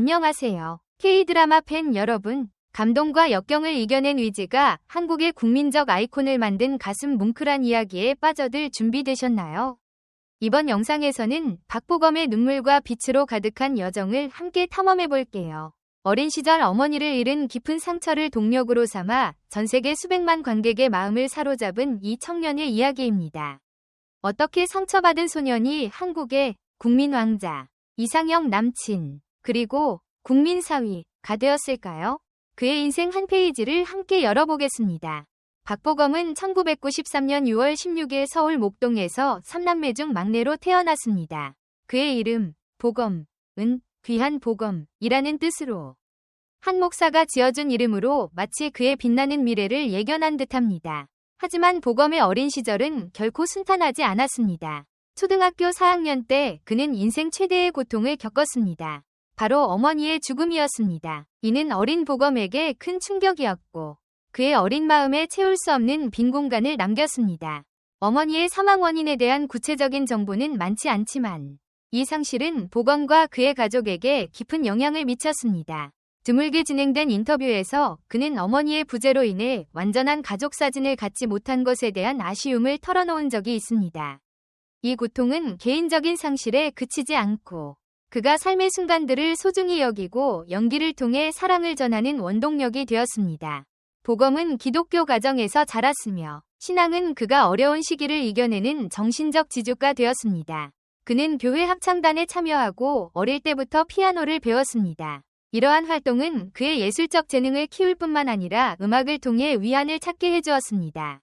안녕하세요. K-드라마 팬 여러분, 감동과 역경을 이겨낸 위즈가 한국의 국민적 아이콘을 만든 가슴 뭉클한 이야기에 빠져들 준비되셨나요? 이번 영상에서는 박보검의 눈물과 빛으로 가득한 여정을 함께 탐험해볼게요. 어린 시절 어머니를 잃은 깊은 상처를 동력으로 삼아 전세계 수백만 관객의 마음을 사로잡은 이 청년의 이야기입니다. 어떻게 상처받은 소년이 한국의 국민 왕자, 이상형 남친, 그리고 국민 사위가 되었을까요? 그의 인생 한 페이지를 함께 열어보겠습니다. 박보검은 1993년 6월 16일 서울 목동에서 3남매 중 막내로 태어났습니다. 그의 이름, 보검은 귀한 보검이라는 뜻으로 한 목사가 지어준 이름으로 마치 그의 빛나는 미래를 예견한 듯합니다. 하지만 보검의 어린 시절은 결코 순탄하지 않았습니다. 초등학교 4학년 때 그는 인생 최대의 고통을 겪었습니다. 바로 어머니의 죽음이었습니다. 이는 어린 보검에게 큰 충격이었고 그의 어린 마음에 채울 수 없는 빈 공간을 남겼습니다. 어머니의 사망 원인에 대한 구체적인 정보는 많지 않지만 이 상실은 보검과 그의 가족에게 깊은 영향을 미쳤습니다. 드물게 진행된 인터뷰에서 그는 어머니의 부재로 인해 완전한 가족 사진을 갖지 못한 것에 대한 아쉬움을 털어놓은 적이 있습니다. 이 고통은 개인적인 상실에 그치지 않고 그가 삶의 순간들을 소중히 여기고 연기를 통해 사랑을 전하는 원동력이 되었습니다. 보검은 기독교 가정에서 자랐으며 신앙은 그가 어려운 시기를 이겨내는 정신적 지주가 되었습니다. 그는 교회 합창단에 참여하고 어릴 때부터 피아노를 배웠습니다. 이러한 활동은 그의 예술적 재능을 키울 뿐만 아니라 음악을 통해 위안을 찾게 해주었습니다.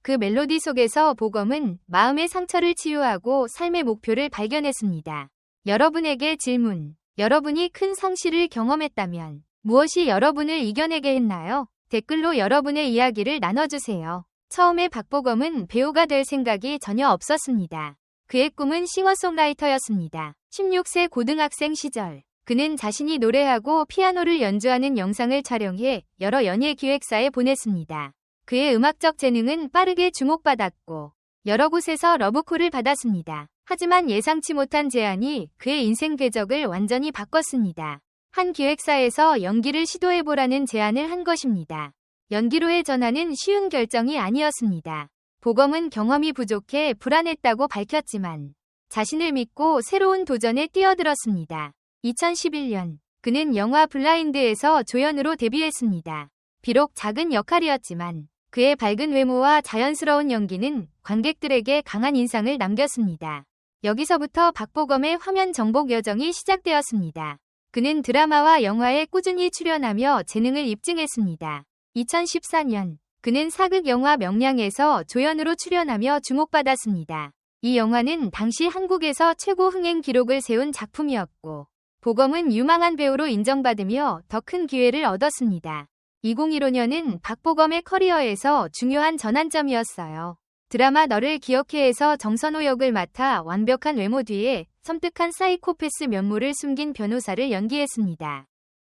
그 멜로디 속에서 보검은 마음의 상처를 치유하고 삶의 목표를 발견했습니다. 여러분에게 질문. 여러분이 큰 상실을 경험했다면 무엇이 여러분을 이겨내게 했나요? 댓글로 여러분의 이야기를 나눠주세요. 처음에 박보검은 배우가 될 생각이 전혀 없었습니다. 그의 꿈은 싱어송라이터였습니다. 16세 고등학생 시절 그는 자신이 노래하고 피아노를 연주하는 영상을 촬영해 여러 연예 기획사에 보냈습니다. 그의 음악적 재능은 빠르게 주목받았고 여러 곳에서 러브콜을 받았습니다. 하지만 예상치 못한 제안이 그의 인생 궤적을 완전히 바꿨습니다. 한 기획사에서 연기를 시도해보라는 제안을 한 것입니다. 연기로의 전환은 쉬운 결정이 아니었습니다. 보검은 경험이 부족해 불안했다고 밝혔지만 자신을 믿고 새로운 도전에 뛰어들었습니다. 2011년 그는 영화 블라인드에서 조연으로 데뷔했습니다. 비록 작은 역할이었지만 그의 밝은 외모와 자연스러운 연기는 관객들에게 강한 인상을 남겼습니다. 여기서부터 박보검의 화면 정복 여정이 시작되었습니다. 그는 드라마와 영화에 꾸준히 출연하며 재능을 입증했습니다. 2014년 그는 사극 영화 명량에서 조연으로 출연하며 주목받았습니다. 이 영화는 당시 한국에서 최고 흥행 기록을 세운 작품이었고 보검은 유망한 배우로 인정받으며 더 큰 기회를 얻었습니다. 2015년은 박보검의 커리어에서 중요한 전환점이었어요. 드라마 너를 기억해에서 정선호 역을 맡아 완벽한 외모 뒤에 섬뜩한 사이코패스 면모를 숨긴 변호사를 연기했습니다.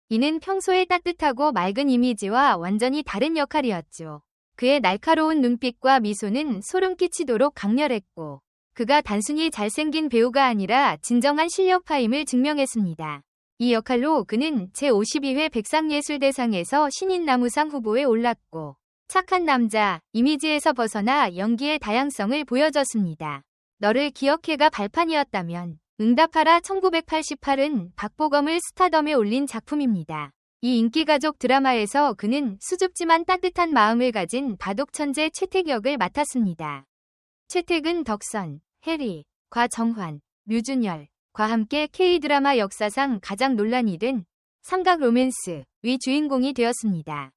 이는 평소의 따뜻하고 맑은 이미지와 완전히 다른 역할이었죠. 그의 날카로운 눈빛과 미소는 소름 끼치도록 강렬했고 그가 단순히 잘생긴 배우가 아니라 진정한 실력파임을 증명했습니다. 이 역할로 그는 제52회 백상예술대상에서 신인나무상 후보에 올랐고 착한 남자 이미지에서 벗어나 연기의 다양성을 보여줬습니다. 너를 기억해가 발판이었다면 응답하라 1988은 박보검을 스타덤에 올린 작품입니다. 이 인기가족 드라마에서 그는 수줍지만 따뜻한 마음을 가진 바둑 천재 최택 역을 맡았습니다. 최택은 덕선, 해리, 과정환, 류준열과 함께 K-드라마 역사상 가장 논란이 된 삼각 로맨스 위 주인공이 되었습니다.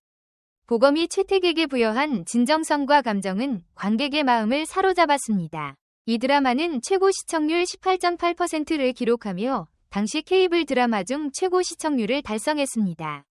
보검이 최택에게 부여한 진정성과 감정은 관객의 마음을 사로잡았습니다. 이 드라마는 최고 시청률 18.8%를 기록하며 당시 케이블 드라마 중 최고 시청률을 달성했습니다.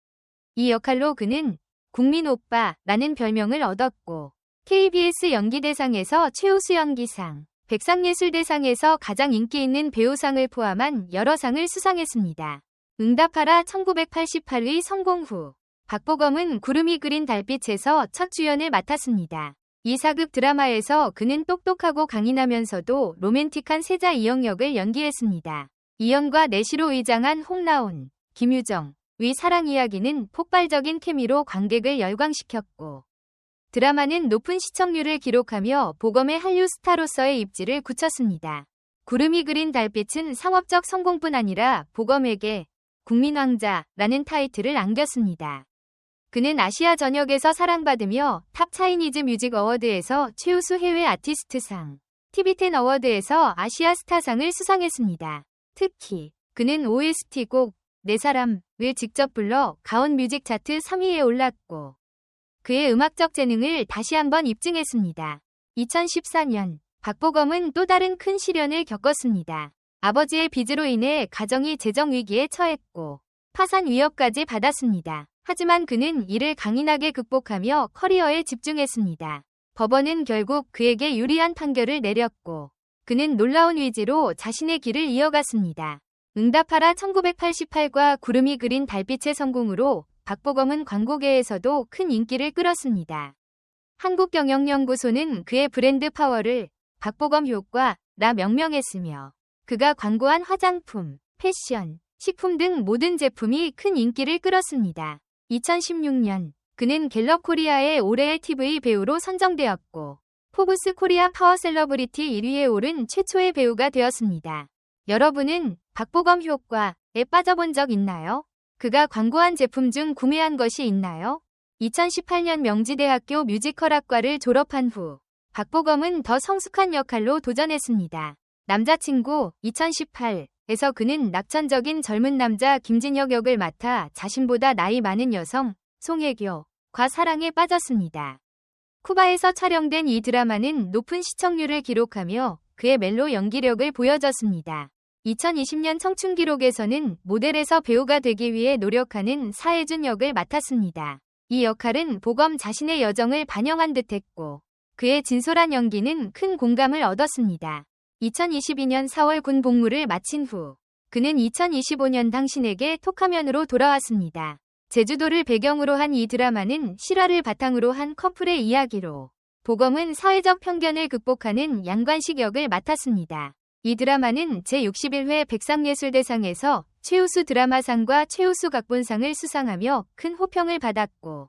이 역할로 그는 국민 오빠라는 별명을 얻었고 KBS 연기대상에서 최우수 연기상, 백상예술대상에서 가장 인기 있는 배우상을 포함한 여러 상을 수상했습니다. 응답하라 1988의 성공 후 박보검은 구름이 그린 달빛에서 첫 주연을 맡았습니다. 이 사극 드라마에서 그는 똑똑하고 강인하면서도 로맨틱한 세자 이영 역을 연기했습니다. 이영과 내시로 위장한 홍나온, 김유정, 의 사랑 이야기는 폭발적인 케미로 관객을 열광시켰고 드라마는 높은 시청률을 기록하며 보검의 한류 스타로서의 입지를 굳혔습니다. 구름이 그린 달빛은 상업적 성공뿐 아니라 보검에게 국민왕자라는 타이틀을 안겼습니다. 그는 아시아 전역에서 사랑받으며 탑 차이니즈 뮤직 어워드에서 최우수 해외 아티스트상, TV10 어워드에서 아시아 스타상을 수상했습니다. 특히 그는 OST곡 내 사람을 직접 불러 가온 뮤직 차트 3위에 올랐고 그의 음악적 재능을 다시 한번 입증했습니다. 2014년 박보검은 또 다른 큰 시련을 겪었습니다. 아버지의 빚으로 인해 가정이 재정 위기에 처했고 파산 위협까지 받았습니다. 하지만 그는 이를 강인하게 극복하며 커리어에 집중했습니다. 법원은 결국 그에게 유리한 판결을 내렸고 그는 놀라운 의지로 자신의 길을 이어갔습니다. 응답하라 1988과 구름이 그린 달빛의 성공으로 박보검은 광고계에서도 큰 인기를 끌었습니다. 한국경영연구소는 그의 브랜드 파워를 박보검 효과라 명명했으며 그가 광고한 화장품, 패션, 식품 등 모든 제품이 큰 인기를 끌었습니다. 2016년 그는 갤럽 코리아의 올해의 TV 배우로 선정되었고 포브스 코리아 파워 셀러브리티 1위에 오른 최초의 배우가 되었습니다. 여러분은 박보검 효과에 빠져본 적 있나요? 그가 광고한 제품 중 구매한 것이 있나요? 2018년 명지대학교 뮤지컬학과를 졸업한 후 박보검은 더 성숙한 역할로 도전했습니다. 남자친구 2018에서 그는 낙천적인 젊은 남자 김진혁 역을 맡아 자신보다 나이 많은 여성 송혜교과 사랑에 빠졌습니다. 쿠바에서 촬영된 이 드라마는 높은 시청률을 기록하며 그의 멜로 연기력을 보여줬습니다. 2020년 청춘기록에서는 모델에서 배우가 되기 위해 노력하는 사혜준 역을 맡았습니다. 이 역할은 보검 자신의 여정을 반영한 듯했고 그의 진솔한 연기는 큰 공감을 얻었습니다. 2022년 4월 군 복무를 마친 후 그는 2025년 당신에게 톡하면으로 돌아왔습니다. 제주도를 배경으로 한 이 드라마는 실화를 바탕으로 한 커플의 이야기로 보검은 사회적 편견을 극복하는 양관식 역을 맡았습니다. 이 드라마는 제61회 백상예술대상에서 최우수 드라마상과 최우수 각본상을 수상하며 큰 호평을 받았고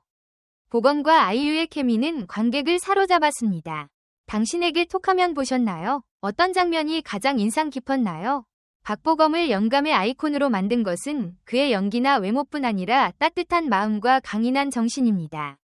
보검과 아이유의 케미는 관객을 사로잡았습니다. 당신에게 톡하면 보셨나요? 어떤 장면이 가장 인상 깊었나요? 박보검을 영감의 아이콘으로 만든 것은 그의 연기나 외모뿐 아니라 따뜻한 마음과 강인한 정신입니다.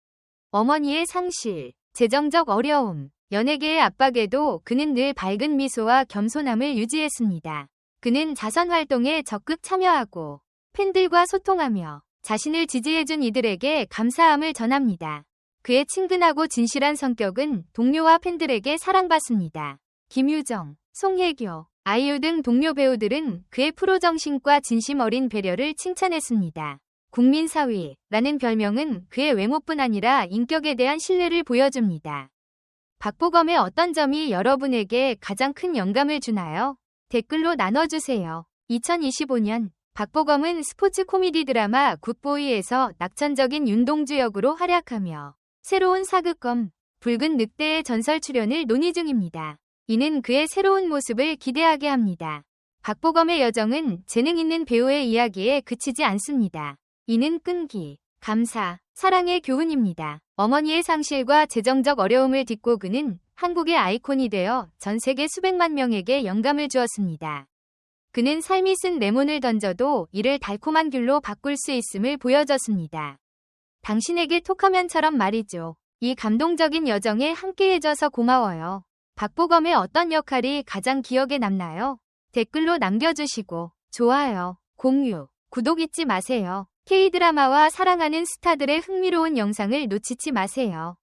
어머니의 상실, 재정적 어려움, 연예계의 압박에도 그는 늘 밝은 미소와 겸손함을 유지했습니다. 그는 자선 활동에 적극 참여하고 팬들과 소통하며 자신을 지지해준 이들에게 감사함을 전합니다. 그의 친근하고 진실한 성격은 동료와 팬들에게 사랑받습니다. 김유정, 송혜교, 아이유 등 동료 배우들은 그의 프로 정신과 진심 어린 배려를 칭찬했습니다. 국민사위라는 별명은 그의 외모뿐 아니라 인격에 대한 신뢰를 보여줍니다. 박보검의 어떤 점이 여러분에게 가장 큰 영감을 주나요? 댓글로 나눠주세요. 2025년 박보검은 스포츠 코미디 드라마 굿보이에서 낙천적인 윤동주 역으로 활약하며 새로운 사극검 붉은 늑대의 전설 출연을 논의 중입니다. 이는 그의 새로운 모습을 기대하게 합니다. 박보검의 여정은 재능 있는 배우의 이야기에 그치지 않습니다. 이는 끈기, 감사, 사랑의 교훈입니다. 어머니의 상실과 재정적 어려움을 딛고 그는 한국의 아이콘이 되어 전 세계 수백만 명에게 영감을 주었습니다. 그는 삶이 쓴 레몬을 던져도 이를 달콤한 귤로 바꿀 수 있음을 보여줬습니다. 당신에게 톡하면처럼 말이죠. 이 감동적인 여정에 함께해줘서 고마워요. 박보검의 어떤 역할이 가장 기억에 남나요? 댓글로 남겨주시고 좋아요, 공유, 구독 잊지 마세요. K드라마와 사랑하는 스타들의 흥미로운 영상을 놓치지 마세요.